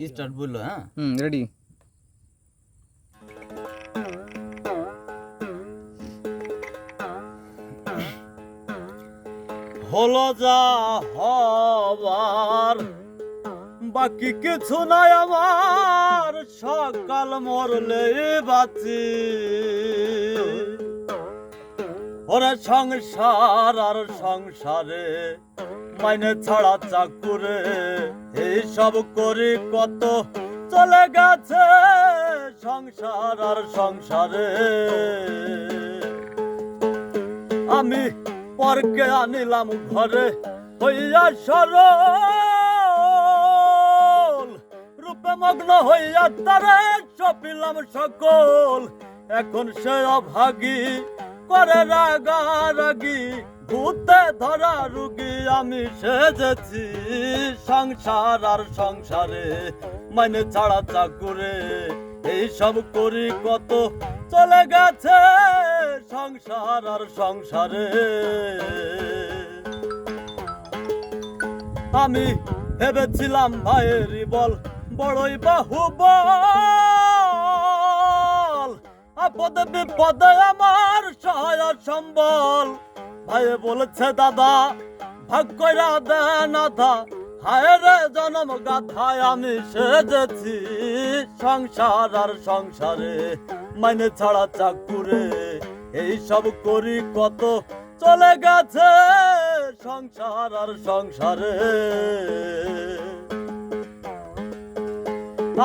Start বললো। হ্যাঁ ready. হলো যা হবার বাকি কিছু নাই আমার, সকাল মরলে বাঁচি। ওরে সংসার আর সংসারে মাইনে ছাড়া চাকুরে এইসব করি কত চলে গেছে সংসার আর সংসারে। আমি পরকে আনিলাম ঘরে হইয়া সরল, রূপে মগ্ন হইয়া তারে সপিলাম সকল। এখন সে অভাগী করে রাগারাগি, ভূতে ধরা রুগী আমি সেজেছি। সংসার আর সংসারে মাইনে ছাড়া চাকুরে এইসব করি কত চলে গেছে সংসার আর সংসারে। আমি ভেবেছিলাম ভাইয়েরই বল বড়ই বাহুবল, আপদে বিপদে আমার সহায় সম্বল। ভাইয়ে বলেছে দাদা ভাগ কইরা দেন আধা, হায় রে জনম গাথায় আমি সেজেছি। সংসার আর সংসারে মাইনে ছাড়া চাকুরে এইসব করি কত চলে গেছে সংসার আর সংসারে।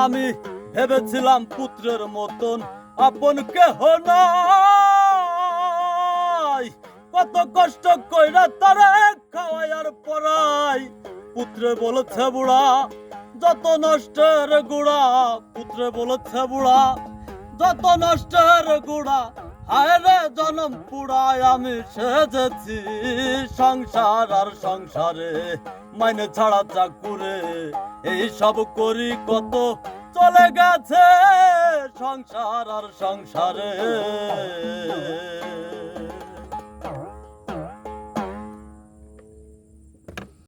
আমি ভেবেছিলাম পুত্রের মতন আপন কেহ নাই, কত কষ্ট কইরা তারে খাওয়াই আর পড়াই। পুত্রে বলেছে বুড়া যত নষ্টের গুড়া, পুত্রে বলেছে বুড়া যত নষ্টের গুড়া, হায় রে জনম পুড়ায় আমি সেজেছি। সংসার আর সংসারে মাইনে ছাড়া চাকুরে এইসব করি কত চলে গেছে সংসার আর সংসারে।